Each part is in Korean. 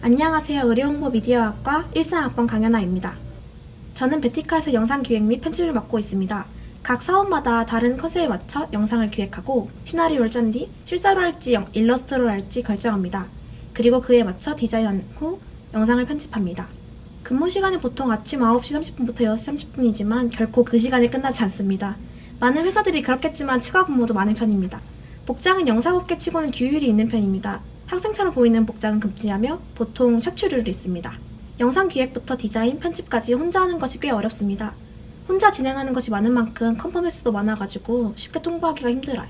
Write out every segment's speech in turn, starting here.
안녕하세요. 의료홍보 미디어학과 13학번 강연아입니다. 저는 베티카에서 영상기획 및 편집을 맡고 있습니다. 각 사업마다 다른 컨셉에 맞춰 영상을 기획하고 시나리오를 짠 뒤 실사로 할지 일러스트로 할지 결정합니다. 그리고 그에 맞춰 디자인한 후 영상을 편집합니다. 근무 시간은 보통 아침 9시 30분부터 6시 30분이지만 결코 그 시간에 끝나지 않습니다. 많은 회사들이 그렇겠지만 추가 근무도 많은 편입니다. 복장은 영상업계 치고는 규율이 있는 편입니다. 학생처럼 보이는 복장은 금지하며 보통 셔츠류를 입습니다. 영상 기획부터 디자인, 편집까지 혼자 하는 것이 꽤 어렵습니다. 혼자 진행하는 것이 많은 만큼 컨펌 횟수도 많아가지고 쉽게 통보하기가 힘들어요.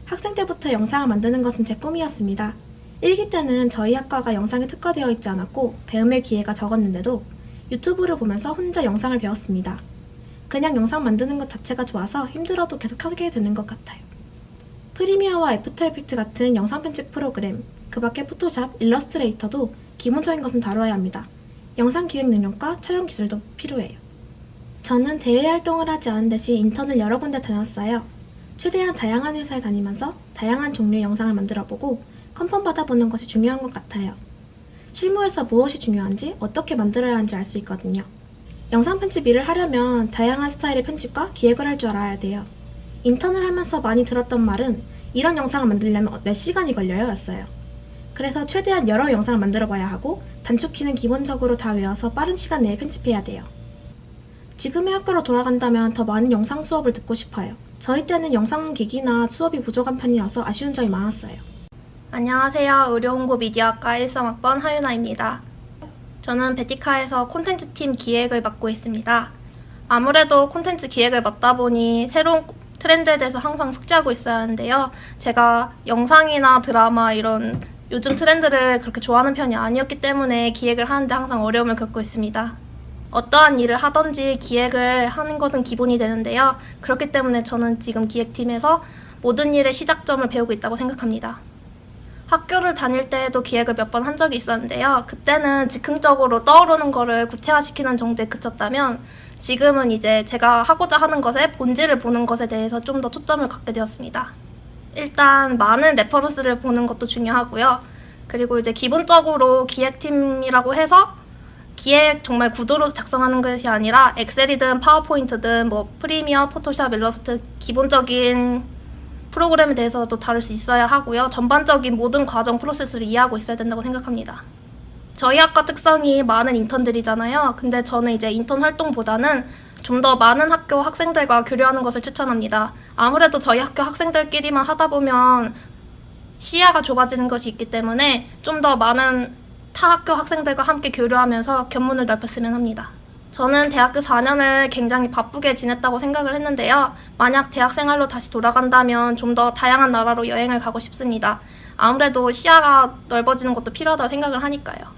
학생 때부터 영상을 만드는 것은 제 꿈이었습니다. 1기 때는 저희 학과가 영상에 특화되어 있지 않았고 배움의 기회가 적었는데도 유튜브를 보면서 혼자 영상을 배웠습니다. 그냥 영상 만드는 것 자체가 좋아서 힘들어도 계속 하게 되는 것 같아요. 프리미어와 애프터 이펙트 같은 영상 편집 프로그램, 그 밖에 포토샵, 일러스트레이터도 기본적인 것은 다뤄야 합니다. 영상 기획 능력과 촬영 기술도 필요해요. 저는 대외 활동을 하지 않은 대신 인턴을 여러 군데 다녔어요. 최대한 다양한 회사에 다니면서 다양한 종류의 영상을 만들어보고 컨펌 받아보는 것이 중요한 것 같아요. 실무에서 무엇이 중요한지 어떻게 만들어야 하는지 알 수 있거든요. 영상 편집 일을 하려면 다양한 스타일의 편집과 기획을 할 줄 알아야 돼요. 인턴을 하면서 많이 들었던 말은 이런 영상을 만들려면 몇 시간이 걸려요 였어요. 그래서 최대한 여러 영상을 만들어 봐야 하고 단축키는 기본적으로 다 외워서 빠른 시간 내에 편집해야 돼요. 지금의 학교로 돌아간다면 더 많은 영상 수업을 듣고 싶어요. 저희 때는 영상 기기나 수업이 부족한 편이어서 아쉬운 점이 많았어요. 안녕하세요. 의료홍보 미디어학과 13학번 하윤아입니다. 저는 베티카에서 콘텐츠 팀 기획을 맡고 있습니다. 아무래도 콘텐츠 기획을 맡다 보니 새로운 트렌드에 대해서 항상 숙지하고 있어야 하는데요. 제가 영상이나 드라마 이런 요즘 트렌드를 그렇게 좋아하는 편이 아니었기 때문에 기획을 하는데 항상 어려움을 겪고 있습니다. 어떠한 일을 하든지 기획을 하는 것은 기본이 되는데요. 그렇기 때문에 저는 지금 기획팀에서 모든 일의 시작점을 배우고 있다고 생각합니다. 학교를 다닐 때에도 기획을 몇 번 한 적이 있었는데요. 그때는 즉흥적으로 떠오르는 거를 구체화시키는 정도에 그쳤다면 지금은 이제 제가 하고자 하는 것의 본질을 보는 것에 대해서 좀 더 초점을 갖게 되었습니다. 일단 많은 레퍼런스를 보는 것도 중요하고요. 그리고 이제 기본적으로 기획팀이라고 해서 기획 정말 구도로 작성하는 것이 아니라 엑셀이든 파워포인트든 프리미어, 포토샵, 일러스트 기본적인 프로그램에 대해서도 다룰 수 있어야 하고요. 전반적인 모든 과정 프로세스를 이해하고 있어야 된다고 생각합니다. 저희 학과 특성이 많은 인턴들이잖아요. 근데 저는 이제 인턴 활동보다는 좀 더 많은 학교 학생들과 교류하는 것을 추천합니다. 아무래도 저희 학교 학생들끼리만 하다 보면 시야가 좁아지는 것이 있기 때문에 좀 더 많은 타 학교 학생들과 함께 교류하면서 견문을 넓혔으면 합니다. 저는 대학교 4년을 굉장히 바쁘게 지냈다고 생각을 했는데요. 만약 대학 생활로 다시 돌아간다면 좀 더 다양한 나라로 여행을 가고 싶습니다. 아무래도 시야가 넓어지는 것도 필요하다고 생각을 하니까요.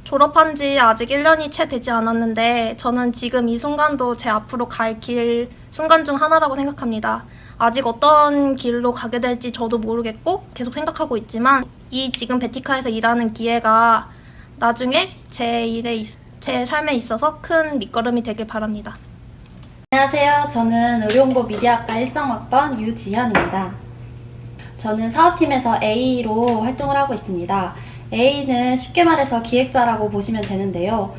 졸업한 지 아직 1년이 채 되지 않았는데 저는 지금 이 순간도 제 앞으로 갈 길 순간 중 하나라고 생각합니다. 아직 어떤 길로 가게 될지 저도 모르겠고 계속 생각하고 있지만 이 지금 베티카에서 일하는 기회가 나중에 제 삶에 있어서 큰 밑거름이 되길 바랍니다. 안녕하세요. 저는 의료홍보 미디어학과 13학번 유지현입니다. 저는 사업팀에서 A로 활동을 하고 있습니다. A는 쉽게 말해서 기획자라고 보시면 되는데요.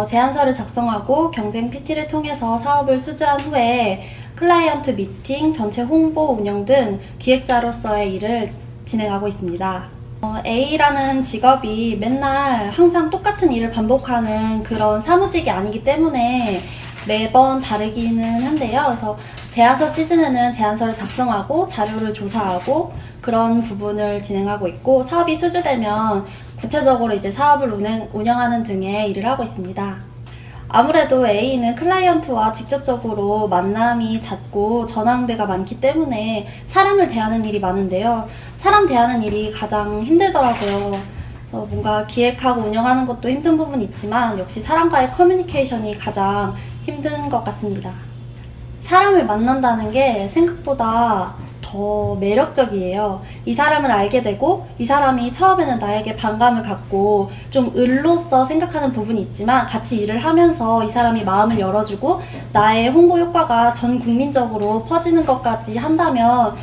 제안서를 작성하고 경쟁 PT를 통해서 사업을 수주한 후에 클라이언트 미팅, 전체 홍보, 운영 등 기획자로서의 일을 진행하고 있습니다. A라는 직업이 맨날 항상 똑같은 일을 반복하는 그런 사무직이 아니기 때문에 매번 다르기는 한데요. 그래서 제안서 시즌에는 제안서를 작성하고 자료를 조사하고 그런 부분을 진행하고 있고 사업이 수주되면 구체적으로 이제 사업을 운영하는 등의 일을 하고 있습니다. 아무래도 A는 클라이언트와 직접적으로 만남이 잦고 전화응대가 많기 때문에 사람을 대하는 일이 많은데요. 사람 대하는 일이 가장 힘들더라고요. 그래서 뭔가 기획하고 운영하는 것도 힘든 부분이 있지만 역시 사람과의 커뮤니케이션이 가장 힘든 것 같습니다. 사람을 만난다는 게 생각보다 더 매력적이에요. 이 사람을 알게 되고 이 사람이 처음에는 나에게 반감을 갖고 좀 을로서 생각하는 부분이 있지만 같이 일을 하면서 이 사람이 마음을 열어주고 나의 홍보 효과가 전 국민적으로 퍼지는 것까지 한다면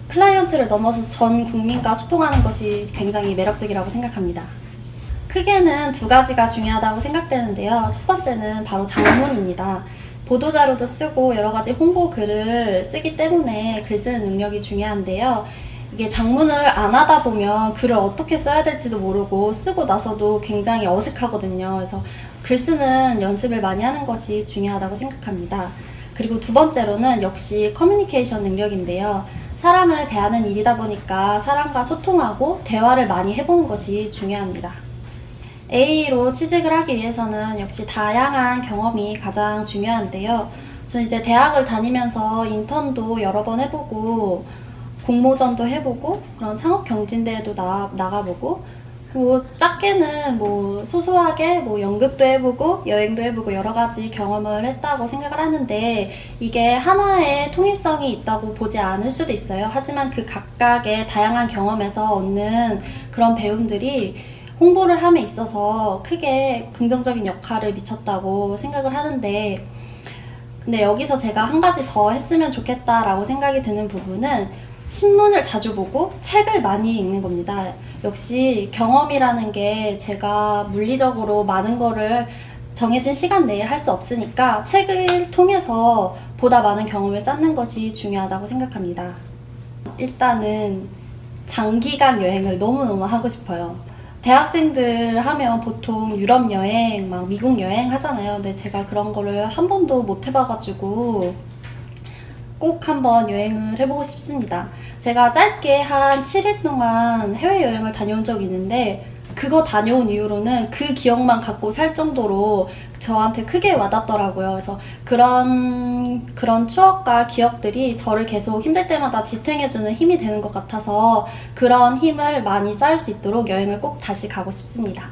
클라이언트를 넘어서 전 국민과 소통하는 것이 굉장히 매력적이라고 생각합니다. 크게는 두 가지가 중요하다고 생각되는데요. 첫 번째는 바로 장문입니다. 보도자료도 쓰고 여러 가지 홍보 글을 쓰기 때문에 글 쓰는 능력이 중요한데요. 이게 장문을 안 하다 보면 글을 어떻게 써야 될지도 모르고 쓰고 나서도 굉장히 어색하거든요. 그래서 글 쓰는 연습을 많이 하는 것이 중요하다고 생각합니다. 그리고 두 번째로는 역시 커뮤니케이션 능력인데요. 사람을 대하는 일이다 보니까 사람과 소통하고 대화를 많이 해보는 것이 중요합니다. A로 취직을 하기 위해서는 역시 다양한 경험이 가장 중요한데요. 저는 이제 대학을 다니면서 인턴도 여러 번 해보고 공모전도 해보고 그런 창업 경진대회도 나가보고 뭐 작게는 뭐 소소하게 뭐 연극도 해보고 여행도 해보고 여러 가지 경험을 했다고 생각을 하는데 이게 하나의 통일성이 있다고 보지 않을 수도 있어요. 하지만 그 각각의 다양한 경험에서 얻는 그런 배움들이 홍보를 함에 있어서 크게 긍정적인 역할을 미쳤다고 생각을 하는데 근데 여기서 제가 한 가지 더 했으면 좋겠다라고 생각이 드는 부분은 신문을 자주 보고 책을 많이 읽는 겁니다. 역시 경험이라는 게 제가 물리적으로 많은 거를 정해진 시간 내에 할 수 없으니까 책을 통해서 보다 많은 경험을 쌓는 것이 중요하다고 생각합니다. 일단은 장기간 여행을 너무너무 하고 싶어요. 대학생들 하면 보통 유럽 여행, 막 미국 여행 하잖아요. 근데 제가 그런 거를 한 번도 못 해봐가지고 꼭 한번 여행을 해보고 싶습니다. 제가 짧게 한 7일 동안 해외여행을 다녀온 적이 있는데 그거 다녀온 이후로는 그 기억만 갖고 살 정도로 저한테 크게 와닿더라고요. 그래서 그런 추억과 기억들이 저를 계속 힘들 때마다 지탱해주는 힘이 되는 것 같아서 그런 힘을 많이 쌓을 수 있도록 여행을 꼭 다시 가고 싶습니다.